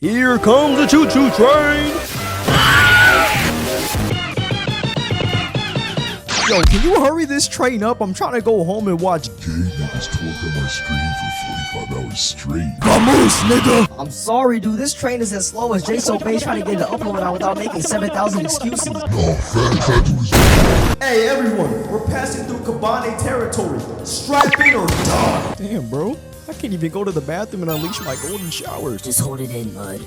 Here comes the choo-choo train! Yo, can you hurry this train up? I'm trying to go home and watch Gay niggas talk on my stream for 45 hours straight. Vamos, nigga! I'm sorry, dude. This train is as slow as Jaysobased trying to get an upload out without making 7,000 excuses. No, fat do is... Hey everyone, we're passing through Kabaneri territory. Strap in or die. Damn, bro. I can't even go to the bathroom and unleash my golden showers. Just hold it in, bud.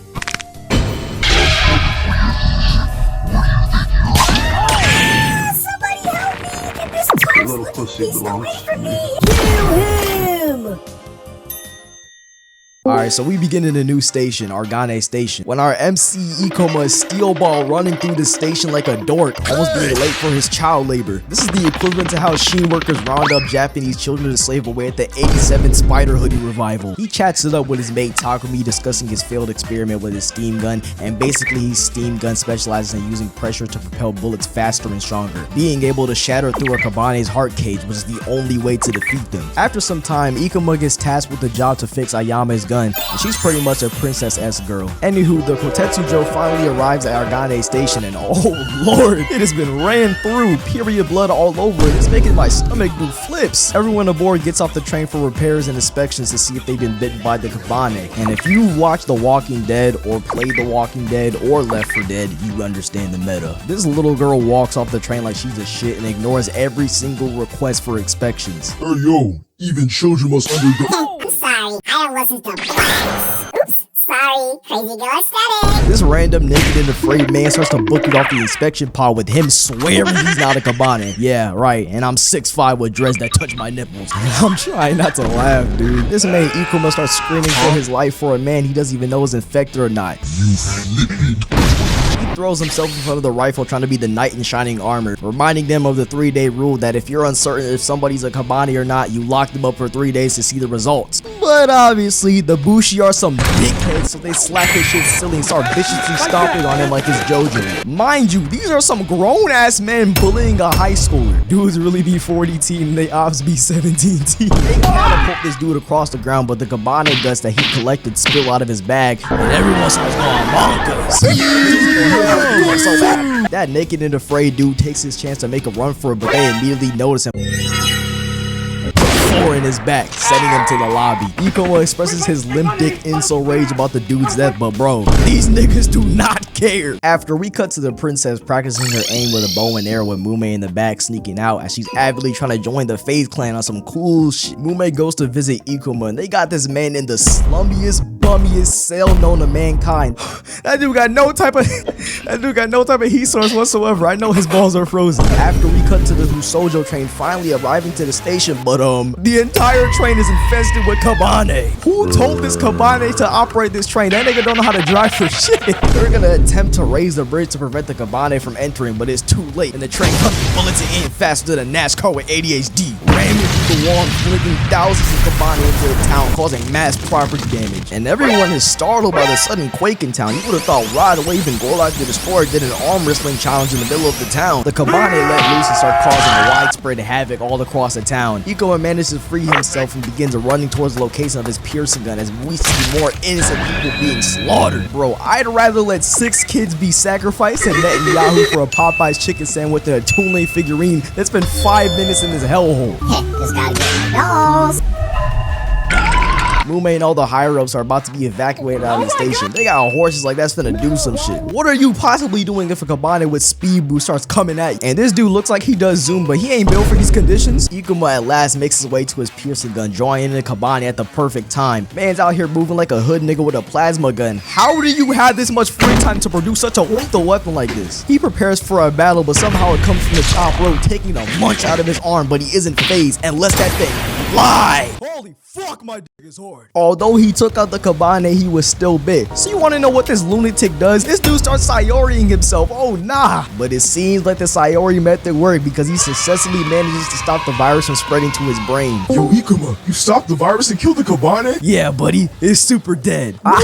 Somebody help me! This little pussy belongs to me. Kill him! Alright, so we begin in a new station, Argon station. When our MC Ikoma is steel ball running through the station like a dork, almost being late for his child labor. This is the equivalent to how Sheen workers round up Japanese children to slave away at the 87 Spider Hoodie revival. He chats it up with his mate Takumi, discussing his failed experiment with his steam gun, and basically his steam gun specializes in using pressure to propel bullets faster and stronger, being able to shatter through a Kabane's heart cage, which is the only way to defeat them. After some time, Ikoma gets tasked with the job to fix Ayama's gun, and she's pretty much a princess-esque girl. Anywho, the Kotetsujo finally arrives at Argon station, and oh lord, it has been ran through, period blood all over it. It's making my stomach do flips. Everyone aboard gets off the train for repairs and inspections to see if they've been bitten by the Kabane. And if you watch The Walking Dead or played The Walking Dead or Left 4 Dead, you understand the meta. This little girl walks off the train like she's a shit and ignores every single request for inspections. Hey yo, even children must undergo... I'm sorry, I don't listen to blacks. Oops, sorry, crazy girl aesthetic. This random naked and afraid man starts to book it off the inspection pod with him swearing he's not a Kabane. Yeah, right, and I'm 6'5" with dreads that touch my nipples. I'm trying not to laugh, dude. This man Ikoma starts screaming for his life for a man he doesn't even know is infected or not. You flippin'. He throws himself in front of the rifle trying to be the knight in shining armor, reminding them of the 3-day rule that if you're uncertain if somebody's a Kabane or not, you lock them up for 3 days to see the results. But obviously, the Bushi are some dickheads, so they slap his shit silly and start viciously stomping on him like it's JoJo. Mind you, these are some grown-ass men bullying a high schooler. Dudes really be 40 team and they ops be 17 team. They catapult this dude across the ground, but the Kabane guts that he collected spill out of his bag, and everyone starts going bonkers. So bad. That naked and afraid dude takes his chance to make a run for it, but they immediately notice him in his back, sending him to the lobby. Ikoma expresses his limp dick incel rage about the dude's death, but bro, these niggas do not care. After we cut to the princess practicing her aim with a bow and arrow with Mume in the back sneaking out as she's avidly trying to join the FaZe clan on some cool shit. Mume goes to visit Ikoma and they got this man in the slummiest, bummiest cell known to mankind. That dude got no type of heat source whatsoever. I know his balls are frozen. After we cut to the Husojo train finally arriving to the station, but the entire train is infested with Kabane. Who told this Kabane to operate this train? That nigga don't know how to drive for shit. They're gonna attempt to raise the bridge to prevent the Kabane from entering, but it's too late, and the train comes bullets in faster than a NASCAR with ADHD, ramming through the wall and flicking thousands of Kabane into the town, causing mass property damage. And everyone is startled by the sudden quake in town. You would have thought right away even Gorlock the Destroyer did an arm wrestling challenge in the middle of the town. The Kabane let loose and start causing widespread havoc all across the town. Ikoma manages to free himself and begins running towards the location of his piercing gun as we see more innocent people being slaughtered. Bro, I'd rather let 6 kids be sacrificed than Netanyahu for a Popeye's chicken sandwich and a Toon figurine that spent 5 minutes in this hellhole. Just gotta get my nose. Mume and all the higher-ups are about to be evacuated out of the station. They got horses like that's finna do some shit. What are you possibly doing if a Kabane with speed boost starts coming at you? And this dude looks like he does zoom, but he ain't built for these conditions. Ikoma at last makes his way to his piercing gun, drawing in the Kabane at the perfect time. Man's out here moving like a hood nigga with a plasma gun. How do you have this much free time to produce such a lethal weapon like this? He prepares for a battle, but somehow it comes from the top rope, taking the munch out of his arm, but he isn't phased and lets that thing fly. Holy fuck, my dick is hard. Although he took out the Kabane, he was still big. So you want to know what this lunatic does? This dude starts Sayoriing himself. Oh nah. But it seems like the Sayori method worked because he successfully manages to stop the virus from spreading to his brain. Yo, Ikoma, you stopped the virus and killed the Kabane? Yeah, buddy. It's super dead. What?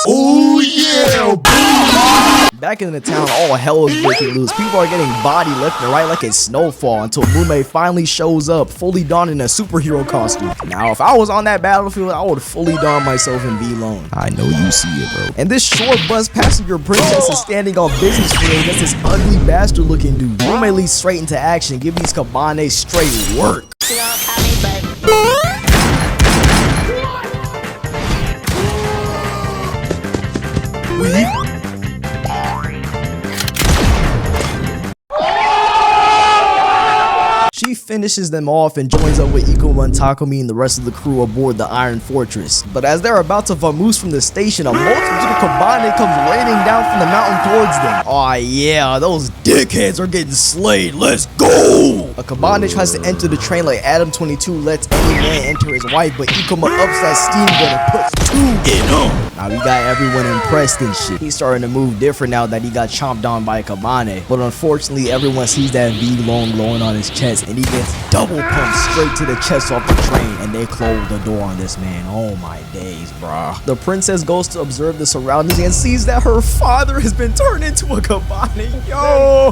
Oh yeah, boom. Back back in the town, all hell is breaking loose. People are getting bodied left and right like it's snowfall until Mume finally shows up, fully donned in a superhero costume. Now, if I was on that battlefield, I would fully don myself and be alone. I know you see it, bro. And this short bus passenger princess is standing on business today against this ugly bastard looking dude. Mume leads straight into action, give these Kabane straight work. She finishes them off and joins up with Ikuma and Takumi and the rest of the crew aboard the Iron Fortress. But as they're about to vamoose from the station, a multitude of Kabane comes raining down from the mountain towards them. Aw yeah, those dickheads are getting slayed. Let's go! A Kabane tries to enter the train like Adam 22 lets any man enter his wife, but Ikuma ups that steam gun and puts 2 in him. Now we got everyone impressed and shit. He's starting to move different now that he got chomped on by a Kabane. But unfortunately, everyone sees that V long glowing on his chest, and he gets double pumped straight to the chest off the train, and they close the door on this man. Oh my days, bruh. The princess goes to observe the surroundings and sees that her father has been turned into a Kabane. Yo,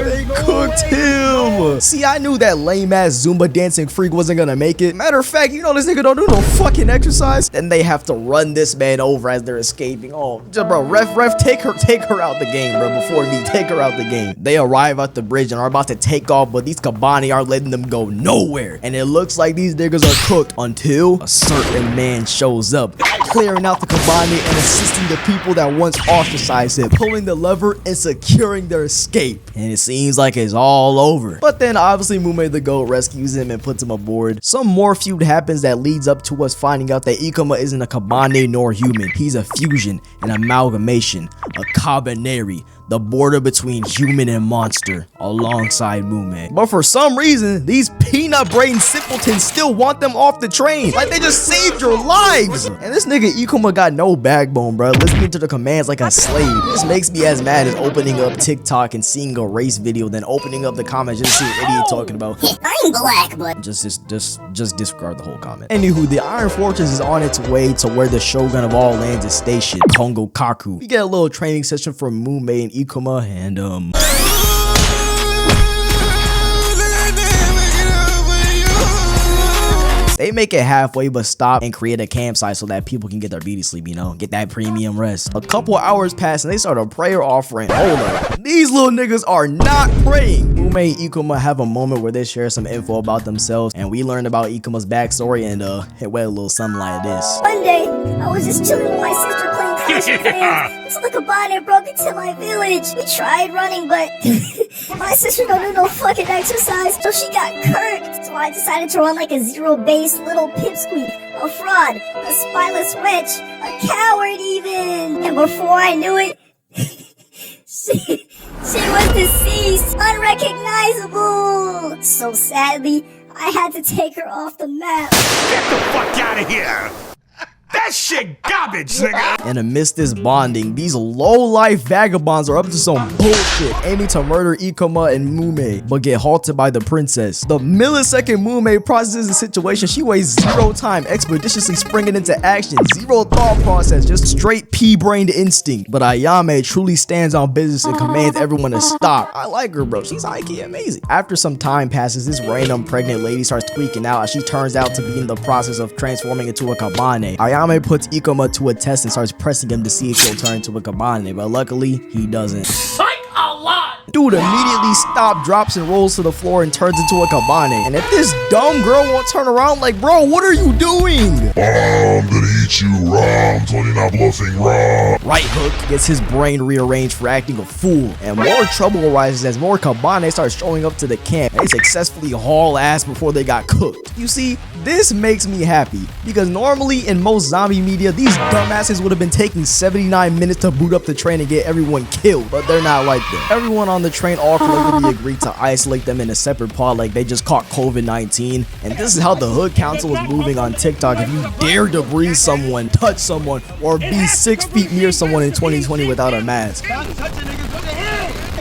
they cooked him. See, I knew that lame ass Zumba dancing freak wasn't gonna make it. Matter of fact, you know this nigga don't do no fucking exercise. Then they have to run this man over as they're escaping. Oh, just, bro, ref, take her out the game, bro. Before me, take her out the game. They arrive at the bridge and are about to take off, but these Kabane are letting them go nowhere. And it looks like these niggas are cooked until a certain man shows up, clearing out the Kabane and assisting the people that once ostracized him, pulling the lever and securing their escape. And it seems like it's all over. But then obviously Mume the Goat rescues him and puts him aboard. Some more feud happens that leads up to us finding out that Ikuma isn't a Kabane nor human. He's a fusion, an amalgamation, a Kabaneri, the border between human and monster, alongside Mume. But for some reason, these peanut brain simpletons still want them off the train. Like they just saved your lives. And this nigga Ikuma got no backbone, bro. Listening to the commands like a slave. This makes me as mad as opening up TikTok and seeing a race video, then opening up the comments just to see an idiot talking about. I'm black, but Just disregard the whole comment. Anywho, the Iron Fortress is on its way to where the Shogun of all lands is stationed, Kongo Kaku. We get a little training session from Mume and Ikuma, and they make it halfway but stop and create a campsite so that people can get their beauty sleep, you know, get that premium rest. A couple hours pass and they start a prayer offering. Hold up, these little niggas are not praying. Mume and Ikuma have a moment where they share some info about themselves, and we learn about Ikuma's backstory, and it went a little something like this. one day, I was just chilling with my sister playing Clash of Clans until the Kabane broke into my village. We tried running, but my sister don't do no fucking exercise, so she got curved. So I decided to run like a zero-base little pipsqueak, a fraud, a spineless witch, a coward even. And before I knew it, she was deceased, unrecognizable. So sadly, I had to take her off the map. Get the fuck out of here! That shit garbage, nigga! And amidst this bonding, these low-life vagabonds are up to some bullshit, aiming to murder Ikuma and Mume, but get halted by the princess. The millisecond Mume processes the situation, she wastes 0 time, expeditiously springing into action. 0 thought process, just straight pea-brained instinct. But Ayame truly stands on business and commands everyone to stop. I like her, bro. She's high-key amazing. After some time passes, this random pregnant lady starts tweaking out as she turns out to be in the process of transforming into a Kabane. Ayame puts Ikuma to a test and starts pressing him to see if he'll turn into a Kabane, but luckily, he doesn't. Dude immediately stops, drops, and rolls to the floor and turns into a Kabane. And if this dumb girl won't turn around, like, bro, what are you doing? I'm gonna eat you raw. I'm totally not bluffing raw. Right hook gets his brain rearranged for acting a fool. And more trouble arises as more Kabane start showing up to the camp. They successfully haul ass before they got cooked. You see, this makes me happy. Because normally in most zombie media, these dumbasses would have been taking 79 minutes to boot up the train and get everyone killed. But they're not like that. Everyone on the train all collectively agreed to isolate them in a separate pod like they just caught COVID-19. And this is how the Hood Council is moving on TikTok. If you dare to breathe someone, touch someone, or be 6 feet near someone in 2020 without a mask.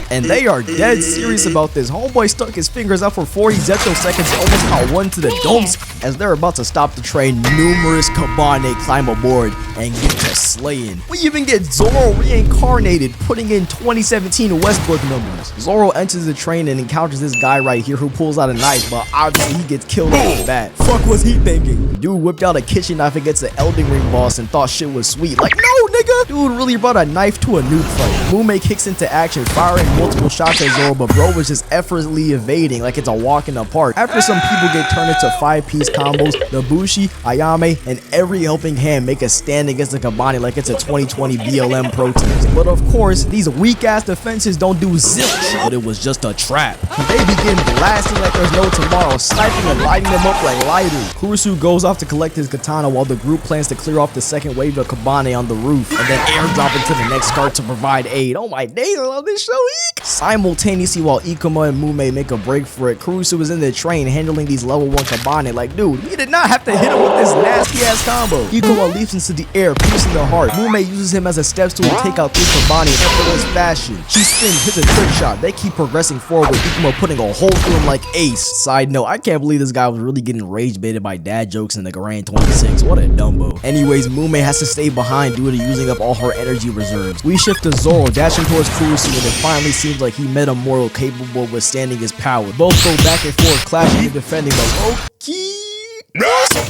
And they are dead serious about this. Homeboy stuck his fingers out for 40 zettoseconds and almost caught one to the dome. As they're about to stop the train, numerous Kabane climb aboard, and get to slaying. We even get Zoro reincarnated, putting in 2017 Westbrook numbers. Zoro enters the train and encounters this guy right here who pulls out a knife, but obviously he gets killed off the bat. Fuck was he thinking? Dude whipped out a kitchen knife against the Elden Ring boss and thought shit was sweet. Like, no, nigga! Dude really brought a knife to a nuke fight. Mume kicks into action, firing multiple shots at Zoro, but bro was just effortlessly evading like it's a walk in the park. After some people get turned into 5-piece combos, the Bushi, Ayame, and every helping hand make a stand against the Kabane like it's a 2020 BLM protest. But of course, these weak-ass defenses don't do zilch, but it was just a trap. They begin blasting like there's no tomorrow, sniping and lighting them up like lighters. Kurusu goes off to collect his katana while the group plans to clear off the second wave of Kabane on the roof, and then airdrop into the next cart to provide aid. Oh my days, I love this show. Simultaneously, while Ikuma and Mume make a break for it, Kurusu is in the train handling these level 1 Kabane. Like, dude, he did not have to hit him with this nasty ass combo. Ikuma leaps into the air, piercing the heart. Mume uses him as a steps stool to take out 3 Kabane in effortless fashion. She spins, hits a trick shot. They keep progressing forward with Ikuma putting a hole through him like ace. Side note, I can't believe this guy was really getting rage baited by dad jokes in the Grand 26. What a dumbo. Anyways, Mume has to stay behind due to using up all her energy reserves. We shift to Zoro, dashing towards Kurusu, and it finally seems like he met a mortal capable of withstanding his power. Both go back and forth, clashing and defending, but low-key,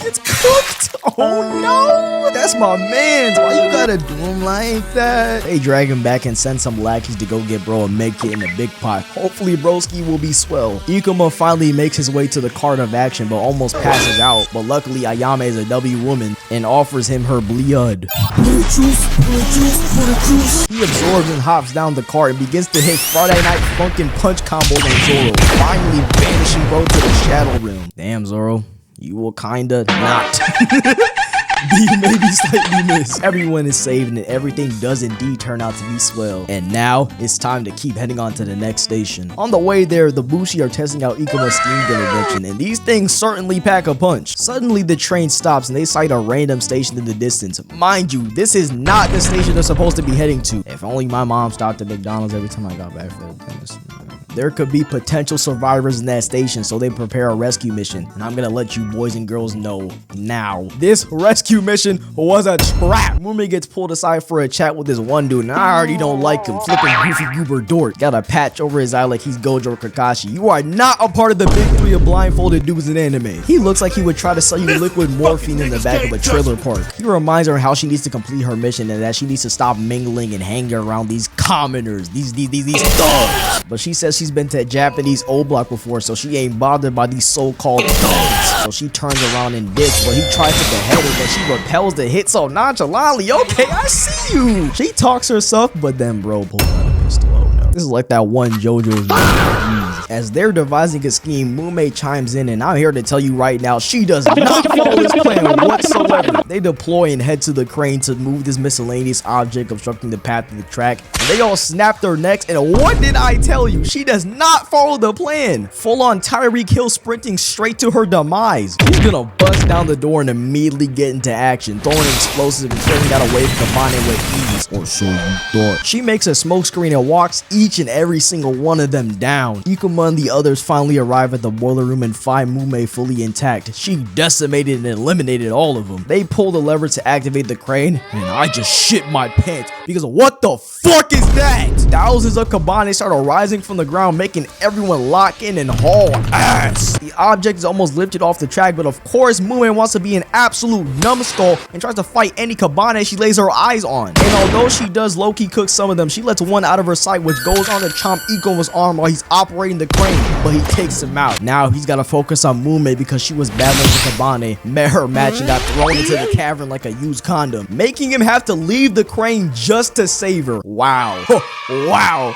it's cooked. Oh no, that's my man's. Why you gotta do him like that? They drag him back and send some lackeys to go get bro a med kit in a big pot. Hopefully broski will be swell. Ikuma finally makes his way to the cart of action but almost passes out, but luckily Ayame is a W woman and offers him her blood. He absorbs and hops down the cart and begins to hit Friday Night Funkin' Punch combos on Zoro, finally banishing bro to the Shadow Realm. Damn, Zoro, you will kinda not. B maybe slightly miss. Everyone is saved and everything does indeed turn out to be swell. And now it's time to keep heading on to the next station. On the way there, the Bushi are testing out Ikuma's steam gun invention, and these things certainly pack a punch. Suddenly the train stops and they sight a random station in the distance. Mind you, this is not the station they're supposed to be heading to. If only my mom stopped at McDonald's every time I got back from the There could be potential survivors in that station, so they prepare a rescue mission. And I'm gonna let you boys and girls know now. This rescue mission was a trap. Mume gets pulled aside for a chat with this one dude, and I already don't like him. Flipping goofy goober dork. Got a patch over his eye like he's Gojo or Kakashi. You are not a part of the big 3 of blindfolded dudes in anime. He looks like he would try to sell you liquid morphine in the back of a trailer park. He reminds her how she needs to complete her mission and that she needs to stop mingling and hanging around these commoners, these thugs. But she says she's been to a Japanese O Block before, so she ain't bothered by these so-called thugs. So she turns around and dips, but he tries to behead her, but she repels the hit so nonchalantly. Okay, I see you. She talks herself, but then bro pulls out a pistol. Oh no. This is like that one JoJo's video. As they're devising a scheme, Mume chimes in, and I'm here to tell you right now, she does not follow this plan whatsoever. They deploy and head to the crane to move this miscellaneous object obstructing the path of the track. And they all snap their necks, and what did I tell you? She does not follow the plan. Full on Tyreek Hill sprinting straight to her demise. She's gonna bust down the door and immediately get into action, throwing explosives and clearing out a wave Kabaneri with ease. Or so you thought. She makes a smoke screen and walks each and every single one of them down. Ikuma and the others finally arrive at the boiler room and find Mume fully intact. She decimated and eliminated all of them. They pull the lever to activate the crane, and I just shit my pants because what the fuck is that? Thousands of Kabane start arising from the ground, making everyone lock in and haul ass. The object is almost lifted off the track, but of course Mume wants to be an absolute numbskull and tries to fight any Kabane she lays her eyes on. And although she does low-key cook some of them, she lets one out of her sight, which goes on to chomp Ikuma's arm while he's operating the crane, but he takes him out. Now he's got to focus on Mume because she was battling the Kabane, met her match, and got thrown into the cavern like a used condom, making him have to leave the crane just to save her. Wow. Wow.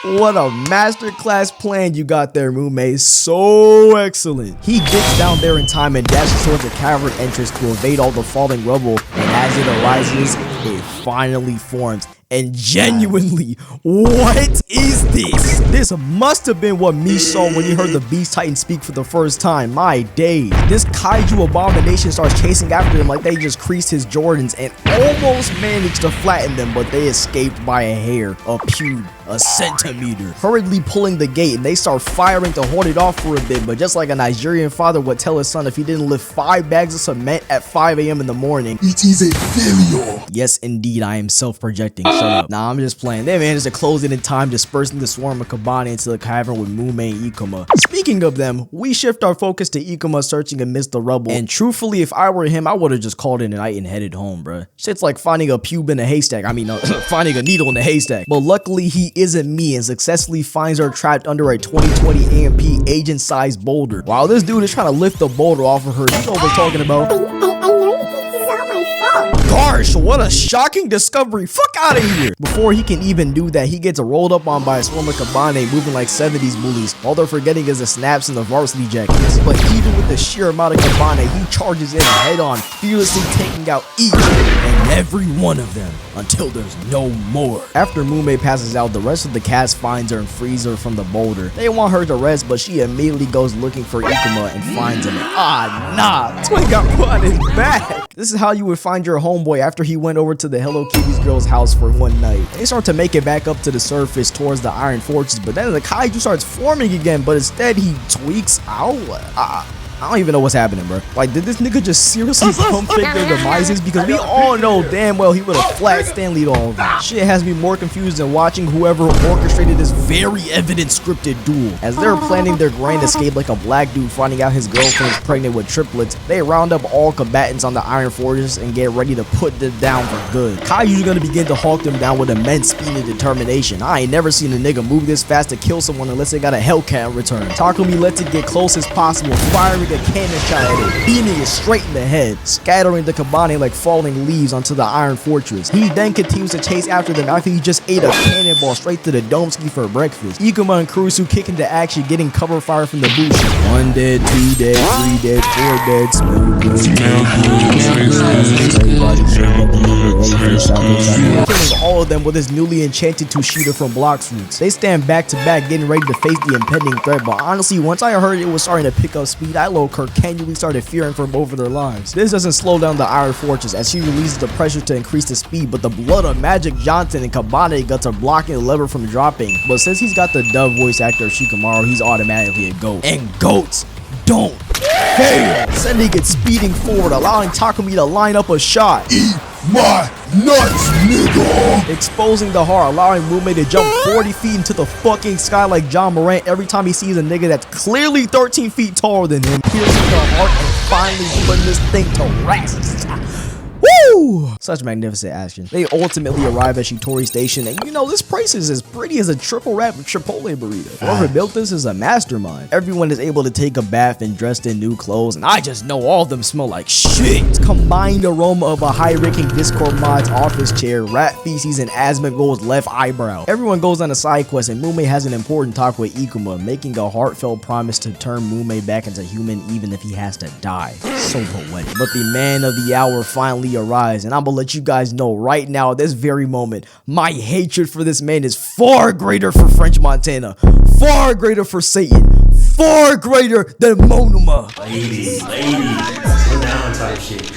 What a masterclass plan you got there, Mume. So excellent. He gets down there in time and dashes towards the cavern entrance to evade all the falling rubble, and as it arises, it finally forms. And genuinely, what is this? This must have been what me saw when he heard the Beast Titan speak for the first time. My days. This kaiju abomination starts chasing after them like they just creased his Jordans and almost managed to flatten them, but they escaped by a hair, a pube, a centimeter. Hurriedly pulling the gate, and they start firing to hold it off for a bit, but just like a Nigerian father would tell his son if he didn't lift 5 bags of cement at 5 a.m. in the morning. It is a failure. Yes, indeed, I am self-projecting. Shut up. Nah, I'm just playing. They managed to close it in time, dispersing the swarm of Kabaneri into the cavern with Mume and Ikuma. Speaking of them, we shift our focus to Ikuma searching amidst the rubble, and truthfully, if I were him, I would have just called it a night and headed home, bruh. Shit's like finding a pube in a haystack. I mean, finding a needle in a haystack. But luckily, he isn't me and successfully finds her trapped under a 2020 AMP agent-sized boulder. While this dude is trying to lift the boulder off of her, you know what we're talking about. I know you think this is all my fault. Gosh, what a shocking discovery. Fuck out of here. Before he can even do that, he gets rolled up on by a swarm of Kabaneri moving like 70s bullies. All they're forgetting is the snaps and the varsity jackets. But even with the sheer amount of Kabaneri, he charges in head on, fearlessly taking out each and every one of them until there's no more. After Mume passes out, the rest of the cast finds her and frees her from the boulder. They want her to rest, but she immediately goes looking for Ikuma and finds him. Ah, nah, Twin got put on his back. This is how you would find your homeboy after he went over to the Hello Kitty's girl's house for one night. They start to make it back up to the surface towards the Iron Fortress, but then the kaiju starts forming again, but instead he tweaks out. I don't even know what's happening, bro. Like, did this nigga just seriously pump fake their demises? Because we all know damn well he would have flat Stanley'd all of them. Shit has me more confused than watching whoever orchestrated this very evident scripted duel. As they're planning their grand escape like a black dude finding out his girlfriend is pregnant with triplets, they round up all combatants on the Iron Fortress and get ready to put them down for good. Kaiju's gonna begin to hawk them down with immense speed and determination. I ain't never seen a nigga move this fast to kill someone unless they got a Hellcat in return. Takumi lets it get close as possible, firing a cannon shot at it, beaming it straight in the head, scattering the Kabaneri like falling leaves onto the Iron Fortress. He then continues to chase after them after he just ate a cannonball straight to the Domski for breakfast. Ikuma and Kurusu kick into action, getting cover fire from the bush. 1 dead, 2 dead, 3 dead, 4 dead, killing all of them with his newly enchanted Tushita from Blox Roots. They stand back to back, getting ready to face the impending threat, but honestly, once I heard it was starting to pick up speed, I low continually started fearing for both of their lives. This doesn't slow down the Iron Fortress as she releases the pressure to increase the speed, but the blood of Magic Johnson and Kabaneri guts are blocking the lever from dropping. But since he's got the dove voice actor Shikamaru, he's automatically a goat. And goats don't fail, sending it speeding forward, allowing Takumi to line up a shot. Eat my nuts, nigga! Exposing the heart, allowing Mume to jump 40 feet into the fucking sky like John Morant every time he sees a nigga that's clearly 13 feet taller than him, piercing the heart and finally putting this thing to rest. Woo! Such magnificent action. They ultimately arrive at Shitori Station, and you know, this place is as pretty as a triple wrap Chipotle burrito. Whoever built this is a mastermind. Everyone is able to take a bath and dressed in new clothes, and I just know all of them smell like shit. It's combined aroma of a high-ranking Discord mod's office chair, rat feces, and Asmongold's left eyebrow. Everyone goes on a side quest, and Mume has an important talk with Ikuma, making a heartfelt promise to turn Mume back into human even if he has to die. So poetic. But the man of the hour finally arrives, and I'm gonna let you guys know right now at this very moment, my hatred for this man is far greater for French Montana, far greater for Satan, far greater than Monoma. Ladies, slow down type shit.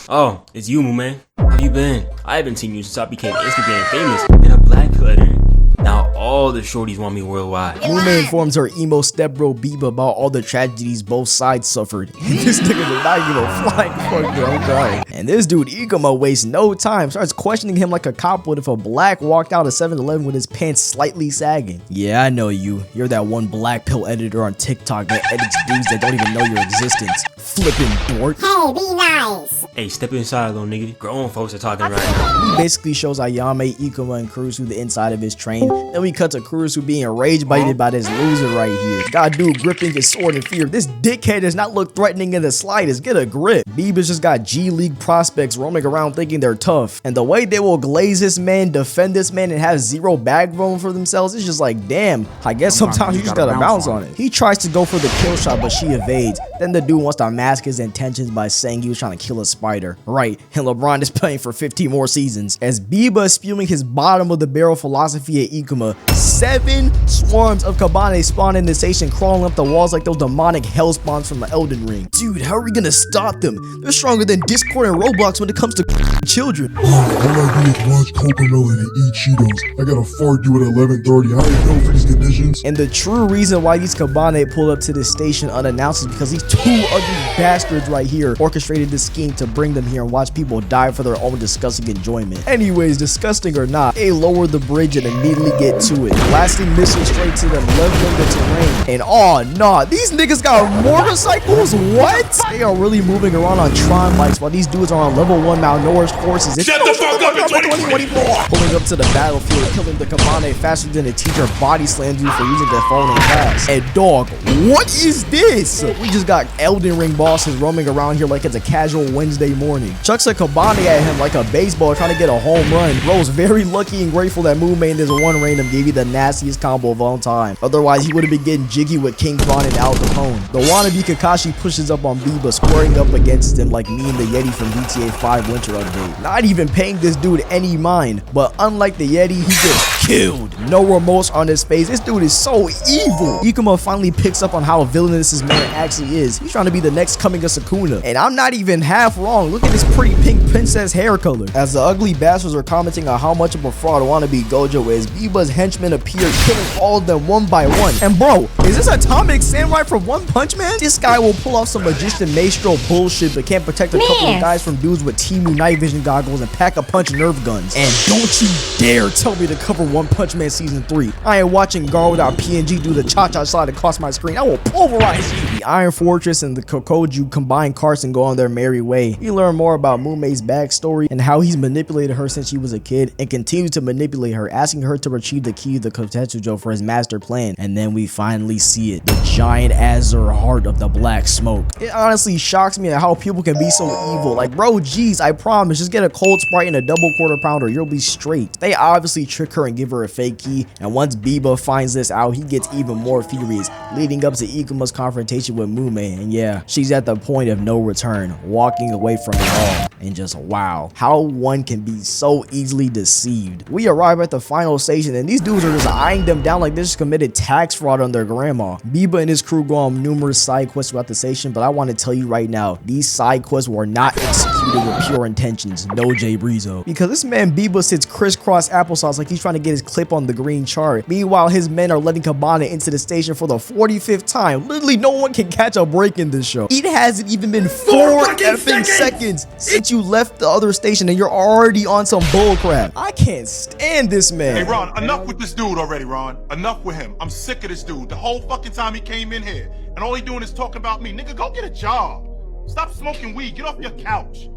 Oh, it's you, man. How you been? I haven't seen you since I became Instagram famous and a black cutter. Now all the shorties want me worldwide. Mume informs her emo stepbro Biba about all the tragedies both sides suffered. And this nigga did not give a flying fuck, bro. I'm crying. And this dude Ikuma wastes no time, starts questioning him like a cop would if a black walked out of 7-Eleven with his pants slightly sagging. Yeah, I know you. You're that one black pill editor on TikTok that edits dudes that don't even know your existence. Flippin' dork. Hey, be nice. Hey, step inside, little nigga. Grown folks are talking right now. He basically shows Ayame, Ikuma, and Kurusu the inside of his train. Then we cut to Kurusu being enraged by this loser right here. Got dude gripping his sword in fear. This dickhead does not look threatening in the slightest. Get a grip. Biba's just got G League prospects roaming around thinking they're tough. And the way they will glaze this man, defend this man, and have zero backbone for themselves, it's just like, damn, I guess sometimes you just gotta bounce on it. He tries to go for the kill shot, but she evades. Then the dude wants to mask his intentions by saying he was trying to kill a spider. Right, and LeBron is playing for 15 more seasons. As Biba is spewing his bottom of the barrel philosophy at Ikuma, 7 swarms of Kabaneri spawn in the station, crawling up the walls like those demonic hell spawns from the Elden Ring. Dude, how are we gonna stop them? They're stronger than Discord and Roblox when it comes to children. All I do is watch Cocomelon and eat Cheetos. I gotta fart you at 11:30. I ain't know for these conditions. And the true reason why these Kabaneri pulled up to this station unannounced is because these 2 ugly bastards right here orchestrated this scheme to bring them here and watch people die for their own disgusting enjoyment. Anyways, disgusting or not, they lower the bridge and immediately get to it, blasting missiles straight to them, leveling the terrain. And oh nah, these niggas got motorcycles? What? They are really moving around on Tron bikes while these dudes are on level 1 malnourished horses. Shut the fuck up in 2024! Pulling up to the battlefield, killing the Kabaneri faster than a teacher body slams you for using their phone in class. And dog, what is this? We just got Elden Ring bosses roaming around here like it's a casual Wednesday morning. Chucks a Kabaneri at him like a baseball trying to get a home run. Bro's very lucky and grateful that Moon made this one random gave you the nastiest combo of all time. Otherwise, he would have been getting jiggy with King Von and Al Capone. The wannabe Kakashi pushes up on Biba, squaring up against him like me and the Yeti from GTA 5 Winter Update. Not even paying this dude any mind, but unlike the Yeti, he gets killed. No remorse on his face. This dude is so evil. Ikuma finally picks up on how villainous this man actually is. He's trying to be the next coming of Sukuna. And I'm not even half wrong. Look at this pretty pink princess hair color. As the ugly bastards are commenting on how much of a fraud wannabe Gojo is, Biba's henchmen appear, killing all of them one by one. And bro, is this Atomic Samurai from One Punch Man? This guy will pull off some magician maestro bullshit but can't protect a couple of guys from dudes with Temu night vision goggles and pack-a-punch nerve guns. And don't you dare tell me to cover One Punch Man Season 3. I ain't watching Gar without PNG do the cha-cha slide across my screen. I will pulverize you. The Iron Fortress and the Kokoju combine carts and go on their merry way. You learn more about Mumei's backstory and how he's manipulated her since she was a kid and continues to manipulate her, asking her to retrieve the key to the Kotetsujo for his master plan. And then we finally see it, the giant azure heart of the black smoke. It honestly shocks me at how people can be so evil. Like, bro, geez, I promise, just get a cold Sprite and a double quarter pounder, you'll be straight. They obviously trick her and give her a fake key, and once Biba finds this out, he gets even more furious, leading up to Ikuma's confrontation with Mumei. And yeah, she's at the point of no return, walking away from it all. And just wow, how one can be so easily deceived. We arrive at the final station and these dudes are just eyeing them down like they just committed tax fraud on their grandma. Biba and his crew go on numerous side quests throughout the station, but I want to tell you right now, these side quests were not executed with pure intentions. No Jay Breezo. Because this man Biba sits crisscross applesauce like he's trying to get his clip on the green chart. Meanwhile, his men are letting Kabaneri into the station for the 45th time. Literally no one can catch a break in this show. It hasn't even been 4 effing seconds since you left the other station and you're already on some bullcrap. I can't stand this man. Hey, Ron, enough with this dude already, Ron. Enough with him. I'm sick of this dude. The whole fucking time he came in here, and all he doing is talking about me. Nigga, go get a job. Stop smoking weed. Get off your couch.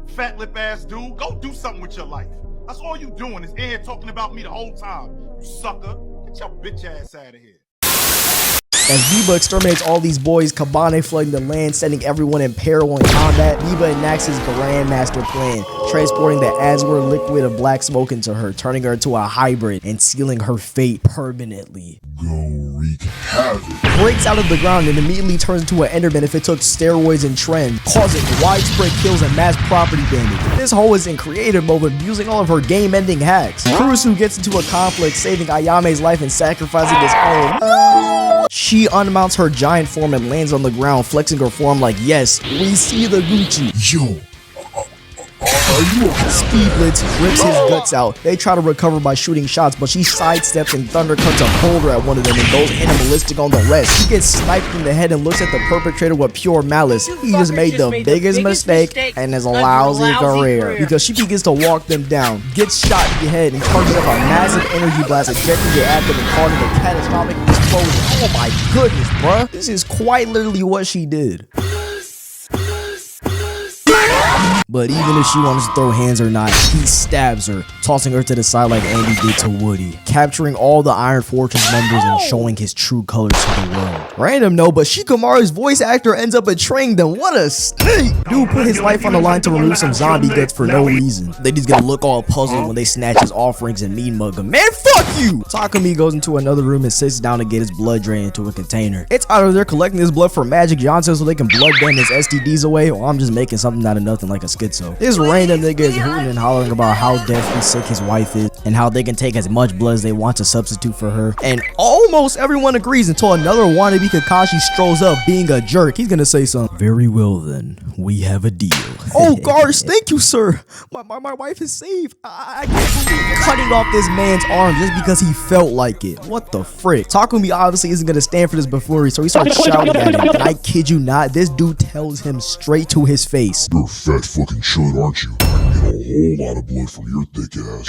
Fat lip ass dude. Go do something with your life. That's all you doing is in here talking about me the whole time. You sucker. Get your bitch ass out of here. As Biba exterminates all these boys, Kabaneri flooding the land, sending everyone in peril in combat, Biba enacts his grandmaster plan, transporting the Azure liquid of black smoke into her, turning her into a hybrid and sealing her fate permanently. Go wreak havoc. Breaks out of the ground and immediately turns into an Enderman if it took steroids and trend, causing widespread kills and mass property damage. This hoe is in creative mode, abusing all of her game-ending hacks. Kurusu gets into a conflict, saving Ayame's life and sacrificing his own. She unmounts her giant form and lands on the ground, flexing her form like, yes, we see the Gucci. Yo, are you okay? Speed Blitz rips his guts out. They try to recover by shooting shots, but she sidesteps and thundercuts a boulder at one of them and goes animalistic on the rest. He gets sniped in the head and looks at the perpetrator with pure malice. He just made the biggest mistake and is a lousy career because she begins to walk them down, gets shot in the head and charges up a massive energy blast, ejecting it at them and causing a catastrophic explosion. Oh my goodness, bruh. This is quite literally what she did. But even if she wants to throw hands or not, he stabs her, tossing her to the side like Andy did to Woody, capturing all the Iron Fortress members and showing his true colors to the world. Random no, but Shikamaru's voice actor ends up betraying them. What a snake! Dude put his life on the line to remove some zombie guts for no reason. Then he's gonna look all puzzled when they snatch his offerings and mean mug him. Man, fuck you! Takumi goes into another room and sits down to get his blood drained into a container. It's either they're collecting his blood for Magic Johnson so they can blood ban his STDs away, or I'm just making something out of nothing like a schizo. This random nigga is hooting and hollering about how deathly sick his wife is and how they can take as much blood as they want to substitute for her. And almost everyone agrees until another wannabe Kakashi strolls up being a jerk. He's gonna say something. Very well then, we have a deal. Oh, guards, thank you, sir. My wife is safe. I can't believe cutting off this man's arm just because he felt like it. What the frick? Takumi obviously isn't gonna stand for this buffoonery, so he starts shouting at him. And I kid you not, this dude tells him straight to his face. You're a fat fucking chud, aren't you? I can get a whole lot of blood from your thick ass.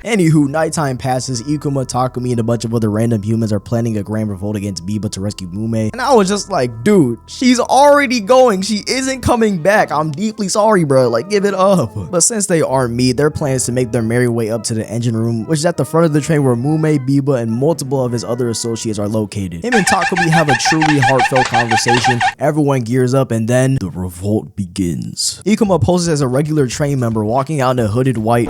Anywho, nighttime passes. Ikuma, Takumi, and a bunch of other random humans are planning a grand revolt against Biba to rescue Mume. And I was just like, dude, she's already going. She isn't coming back. I'm deeply sorry, bro. Like, give it up. But since they aren't me, their plan is to make their merry way up to the engine room, which is at the front of the train where Mume, Biba, and multiple of his other associates are located. Him and Takumi have a truly heartfelt conversation. Everyone gears up, and then the revolt begins. Ikuma poses as a regular train member, walking out in a hooded white,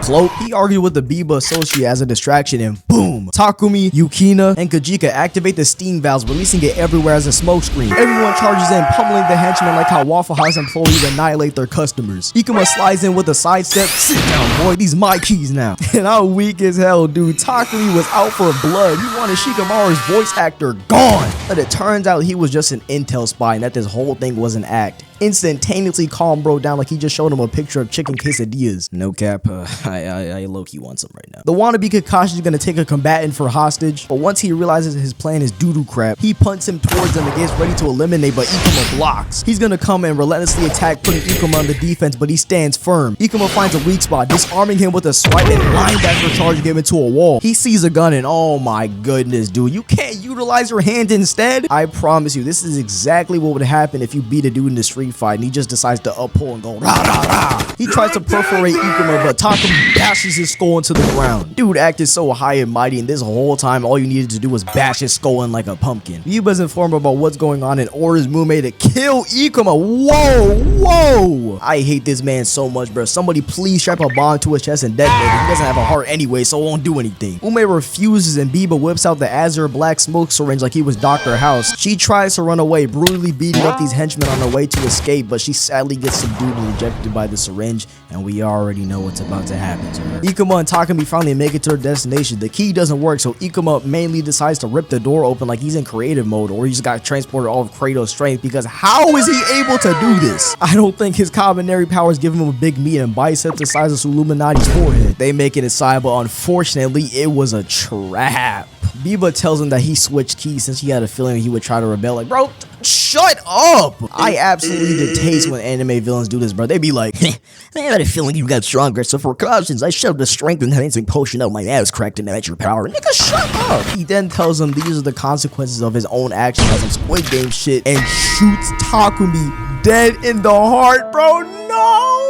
cloak. He argued with the Biba associate as a distraction, and boom, Takumi, Yukina, and Kajika activate the steam valves, releasing it everywhere as a smokescreen. Everyone charges in, pummeling the henchmen like how Waffle House employees annihilate their customers. Ikuma slides in with a sidestep. Sit down, boy, these my keys now. And I'm weak as hell, dude. Takumi was out for blood. He wanted Shikamaru's voice actor gone. But it turns out he was just an intel spy and that this whole thing was an act. Instantaneously calm bro down like he just showed him a picture of chicken quesadillas. No cap, I low-key want some right now. The wannabe Kakashi is gonna take a combatant for hostage, but once he realizes his plan is doo-doo crap, he punts him towards him and gets ready to eliminate, but Ikuma blocks. He's gonna come and relentlessly attack, putting Ikuma on the defense, but he stands firm. Ikuma finds a weak spot, disarming him with a swipe and linebacker charging him into a wall. He sees a gun and oh my goodness, dude, you can't utilize your hand instead? I promise you, this is exactly what would happen if you beat a dude in the street fight and he just decides to uppull and go rah rah rah. He tries to perforate Ikuma, but Takumi bashes his skull into the ground. Dude acted so high and mighty, and this whole time all you needed to do was bash his skull in like a pumpkin. Biba's informed about what's going on and orders Mume to kill Ikuma. Whoa. I hate this man so much, bro. Somebody please strap a bomb to his chest and detonate it. He doesn't have a heart anyway, so it won't do anything. Mume refuses, and Biba whips out the azure black smoke syringe like he was Dr. House. She tries to run away, brutally beating up these henchmen on her way to escape, but she sadly gets subdued and rejected by the syringe, and we already know what's about to happen to her. Ikuma and Takumi finally make it to their destination. The key doesn't work, so Ikuma mainly decides to rip the door open like he's in creative mode, or he's got transported all of Kratos' strength, because how is he able to do this? I don't think his Kabaneri powers give him a big meat and biceps the size of Illuminati's forehead. They make it inside, but unfortunately, it was a trap. Biba tells him that he switched keys since he had a feeling he would try to rebel. Like, bro, shut up! I absolutely detest when anime villains do this, bro. They be like, I had a feeling you got stronger, so for precautions, I shoved a strength and enhancing potion out my ass cracked and that's your power. Nigga, shut up! He then tells him these are the consequences of his own actions on some Squid Game shit and shoots Takumi dead in the heart, bro. No!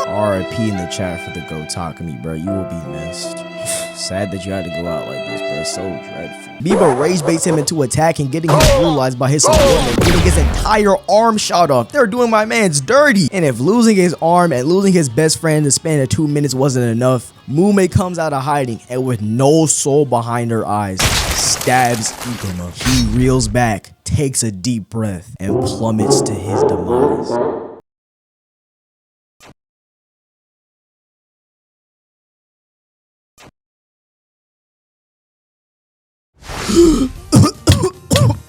RIP in the chat for the Go Takumi, bro. You will be missed. Sad that you had to go out like this, bro. So dreadful. Biba rage baits him into attacking, getting him brutalized by his subordinate, getting his entire arm shot off. They're doing my man's dirty. And if losing his arm and losing his best friend in the span of 2 minutes wasn't enough, Mume comes out of hiding and with no soul behind her eyes, stabs Ikuma. He reels back, takes a deep breath, and plummets to his demise.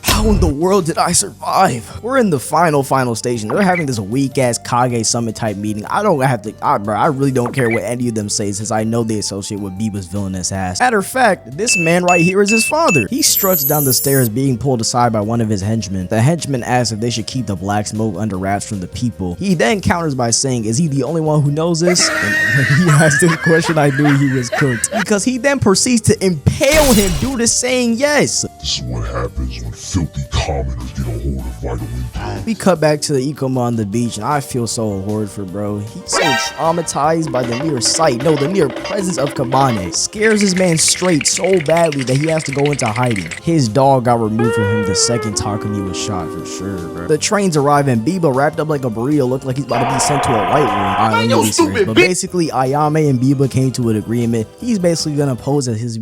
How in the world did I survive? We're in the final station. They're having this weak ass Kage summit type meeting. I don't have to, bro, I really don't care what any of them say since I know they associate with Biba's villainous ass. Matter of fact, this man right here is his father. He struts down the stairs being pulled aside by one of his henchmen. The henchman asks if they should keep the black smoke under wraps from the people. He then counters by saying, is he the only one who knows this? And when he asked this question, I knew he was cooked, because he then proceeds to impale him due to saying yes. This is what happens when filthy commoners get a hold of vital info. We cut back to the Ikoma on the beach, and I feel so horrid for bro. He's so traumatized by the mere sight, no, the mere presence of Kabane. Scares his man straight so badly that he has to go into hiding. His dog got removed from him the second Takumi was shot for sure, bro. The trains arrive, and Biba, wrapped up like a burrito, looked like he's about to be sent to a white room. But basically, Ayame and Biba came to an agreement. He's basically gonna pose as his...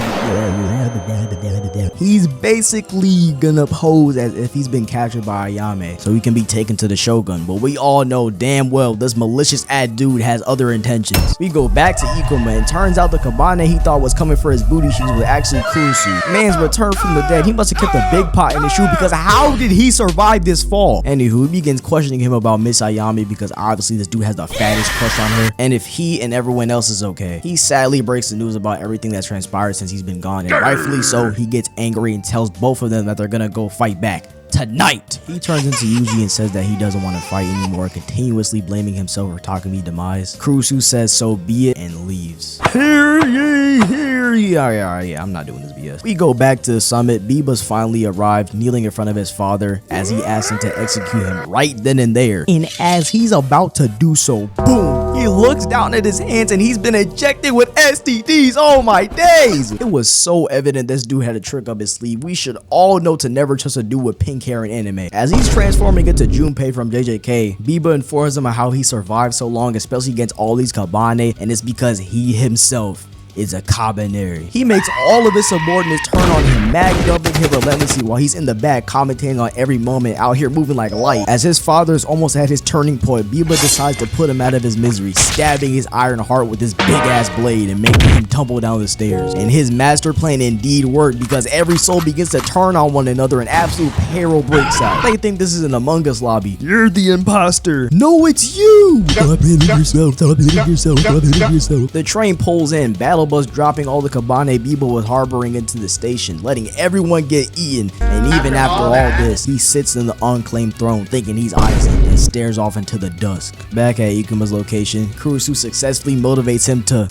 He's basically gonna pose as if he's been captured by Ayame, so he can be taken to the Shogun. But we all know damn well this malicious ass dude has other intentions. We go back to Ikoma, and turns out the Kabane he thought was coming for his booty shoes was actually Kurusu. Man's returned from the dead. He must have kept a big pot in his shoe, because how did he survive this fall? Anywho, he begins questioning him about Miss Ayame, because obviously this dude has the fattest crush on her, and if he and everyone else is okay. He sadly breaks the news about everything that's transpired since he's been gone, and rightfully so. He gets angry and tells both of them that they're gonna go fight back tonight. He turns into Yuji and says that he doesn't want to fight anymore, continuously blaming himself for Takumi's demise. Kurusu says so be it and leaves. Hear ye, hear ye. Yeah, I'm not doing this BS. We go back to the summit. Biba's finally arrived, kneeling in front of his father as he asks him to execute him right then and there. And as he's about to do so, boom, he looks down at his hands and he's been injected with STDs. Oh my days. It was so evident this dude had a trick up his sleeve. We should all know to never trust a dude with pink hair in anime. As he's transforming into Junpei from JJK, Biba informs him of how he survived so long, especially against all these Kabane, and it's because he himself is a Kabaneri. He makes all of his subordinates turn on him, mad dumping him relentlessly while he's in the back commentating on every moment, out here moving like light. As his father's almost at his turning point, Biba decides to put him out of his misery, stabbing his iron heart with his big ass blade and making him tumble down the stairs. And his master plan indeed worked, because every soul begins to turn on one another and absolute peril breaks out. They think this is an Among Us lobby. You're the imposter. No, it's you. Stop hitting yourself. Stop hitting yourself. Stop hitting yourself. The train pulls in, battle bus dropping all the Kabane Biba was harboring into the station, letting everyone get eaten. And even after all this, he sits in the unclaimed throne thinking he's Isaac and stares off into the dusk. Back at Ikuma's location, Kurusu successfully motivates him to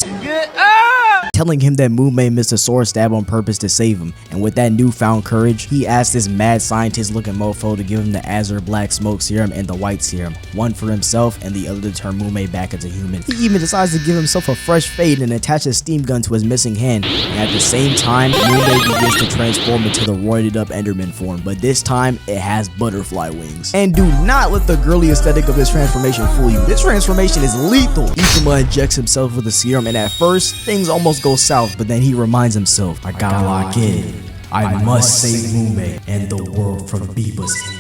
telling him that Mume missed a sword stab on purpose to save him, and with that newfound courage, he asked this mad scientist looking mofo to give him the Azure Black Smoke Serum and the White Serum, one for himself and the other to turn Mume back into human. He even decides to give himself a fresh fade and attach a steam gun to his missing hand, and at the same time, Mume begins to transform into the roided up Enderman form, but this time, it has butterfly wings. And do not let the girly aesthetic of this transformation fool you. This transformation is lethal. Ikuma injects himself with the serum, and at first, things almost go south, but then he reminds himself, I gotta lock in. I must save Mume and the world from Biba's hand.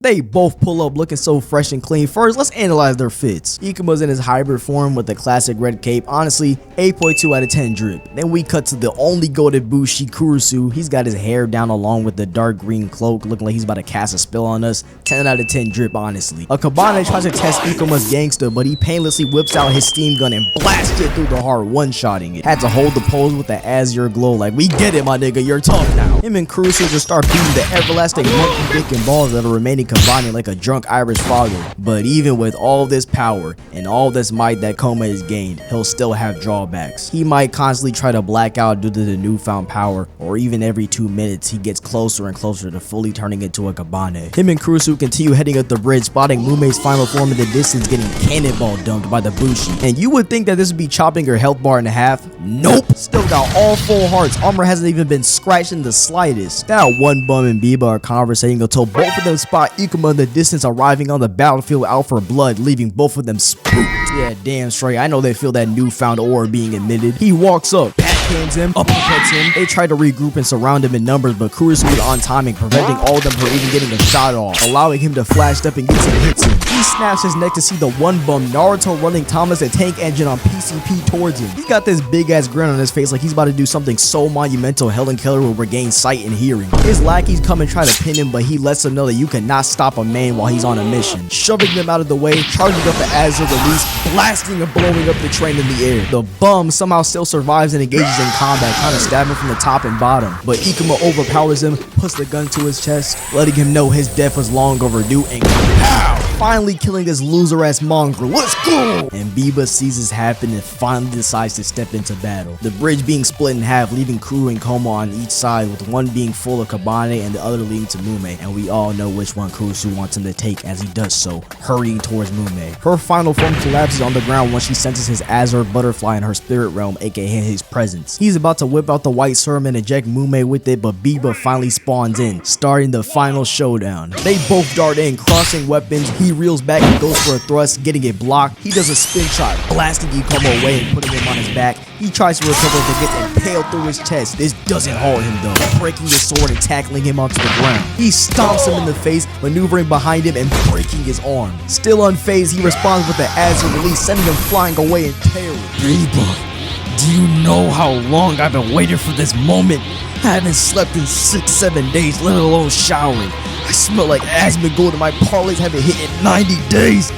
They both pull up looking so fresh and clean. First, let's analyze their fits. Ikuma's in his hybrid form with the classic red cape. Honestly, 8.2 out of 10 drip. Then we cut to the only goated Bushi, Kurusu. He's got his hair down along with the dark green cloak, looking like he's about to cast a spell on us. 10 out of 10 drip, honestly. A Kabane tries to test Ikuma's gangster, but he painlessly whips out his steam gun and blasts it through the heart, one-shotting it. Had to hold the pose with the azure glow, like, we get it, my nigga, you're tough now. Him and Kurusu just start beating the everlasting monkey dick and balls that are remaining Kabane like a drunk Irish father. But even with all this power and all this might that Koma has gained, he'll still have drawbacks. He might constantly try to black out due to the newfound power, or even every 2 minutes he gets closer and closer to fully turning into a Kabane. Him and Kurusu continue heading up the bridge, spotting Mume's final form in the distance getting cannonball dumped by the Bushi. And you would think that this would be chopping her health bar in half. Nope, still got all full hearts. Armor hasn't even been scratched in the slightest. Now one bum and Biba are conversating until both of them spot Ikuma in the distance arriving on the battlefield out for blood, leaving both of them spooked. Yeah, damn straight, I know they feel that newfound aura being emitted. He walks up, backhands him, uppercuts him. They try to regroup and surround him in numbers, but Kurusu is on timing, preventing all of them from even getting a shot off, allowing him to flash up and get some hits in. He snaps his neck to see the one bum Naruto running Thomas the Tank Engine on PCP towards him. He's got this big ass grin on his face like he's about to do something so monumental Helen Keller will regain sight and hearing. His lackeys come and try to pin him, but he lets them know that you cannot stop a man while he's on a mission, shoving them out of the way, charging up the Azure release, blasting and blowing up the train in the air. The bum somehow still survives and engages in combat, trying to stab him from the top and bottom, but Ikuma overpowers him, puts the gun to his chest, letting him know his death was long overdue, and pow! finally killing this loser ass mongrel. Let's go! And Biba sees this happen and finally decides to step into battle. The bridge being split in half, leaving crew and Como on each side, with one being full of Kabaneri and the other leading to Mume. And we all know which one Kurusu wants him to take as he does so, hurrying towards Mume. Her final form collapses on the ground when she senses his Azure butterfly in her spirit realm, aka his presence. He's about to whip out the white serum and eject Mume with it, but Biba finally spawns in, starting the final showdown. They both dart in, crossing weapons. He reels back and goes for a thrust, getting it blocked. He does a spin shot, blasting Ikomo away and putting him on his back. He tries to recover but gets impaled through his chest. This doesn't halt him though, breaking his sword and tackling him onto the ground. He stomps him in the face, maneuvering behind him and breaking his arm. Still unfazed, he responds with the Azure release, sending him flying away in terror. Biba, do you know how long I've been waiting for this moment? I haven't slept in 6-7 days, let alone showering. I smell like Asmongold and my parlays haven't hit in 90 days.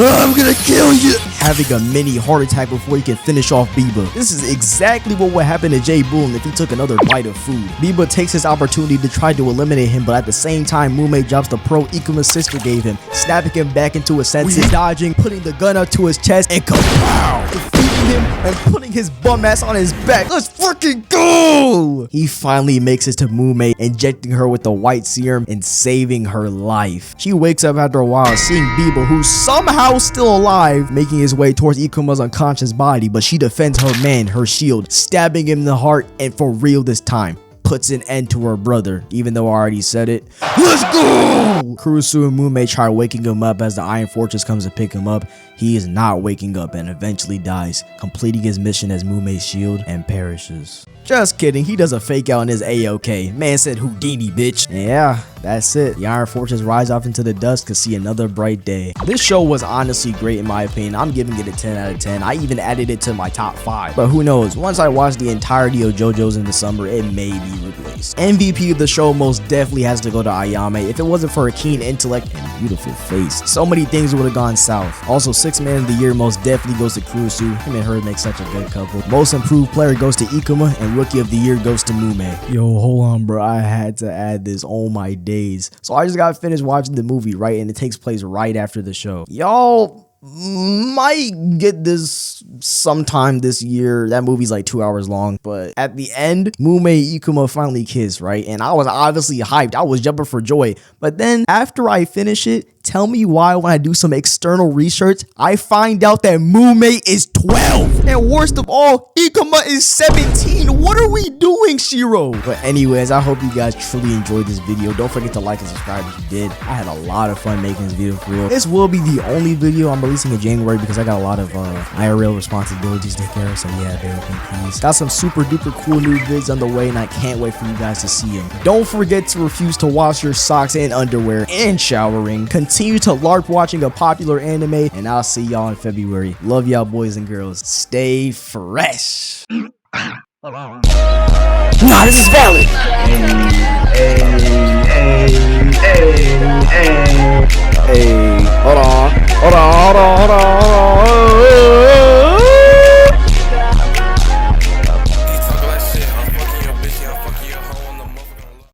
I'm gonna kill you! Having a mini heart attack before he can finish off Biba. This is exactly what would happen to Jay Boone if he took another bite of food. Biba takes his opportunity to try to eliminate him, but at the same time, Mume drops the pro Ikuma's sister gave him, snapping him back into his senses, dodging, putting the gun up to his chest, and kapow! Defeating him and putting his bum ass on his back. Let's freaking go! He finally makes it to Mume, injecting her with the white serum and saving her life. She wakes up after a while, seeing Biba, who's somehow still alive, making his way towards Ikuma's unconscious body, but she defends her man, her shield, stabbing him in the heart, and for real this time, puts an end to her brother, even though I already said it. Let's go! Kurusu and Mume try waking him up as the Iron Fortress comes to pick him up. He is not waking up and eventually dies, completing his mission as Mume's shield and perishes. Just kidding, he does a fake out and is A-OK. Man said Houdini, bitch. Yeah, that's it. The Iron Fortress rides off into the dust to see another bright day. This show was honestly great in my opinion. I'm giving it a 10 out of 10. I even added it to my top 5. But who knows, once I watch the entirety of JoJo's in the summer, it may be replaced. MVP of the show most definitely has to go to Ayame. If it wasn't for her keen intellect and beautiful face, so many things would have gone south. Also, 6th man of the year most definitely goes to Kurusu. Him and her make such a good couple. Most improved player goes to Ikuma, and rookie of the year goes to Mume. Yo, hold on, bro. I had to add this. Oh my days. So I just got finished watching the movie, right? And it takes place right after the show. Y'all might get this sometime this year. That movie's like 2 hours long, but at the end, Mume and Ikuma finally kiss, right? And I was obviously hyped. I was jumping for joy. But then after I finish it, tell me why when I do some external research, I find out that Mume is 12. And worst of all, Ikuma is 17. What are we doing, Shiro? But anyways, I hope you guys truly enjoyed this video. Don't forget to like and subscribe if you did. I had a lot of fun making this video for real. This will be the only video I'm releasing in January because I got a lot of IRL responsibilities to take care of. So yeah, bear with me, please. Got some super duper cool new vids on the way and I can't wait for you guys to see them. Don't forget to refuse to wash your socks and underwear and showering. Continue to LARP watching a popular anime, and I'll see y'all in February. Love y'all, boys and girls. Stay fresh. Nah, this is valid. Hey.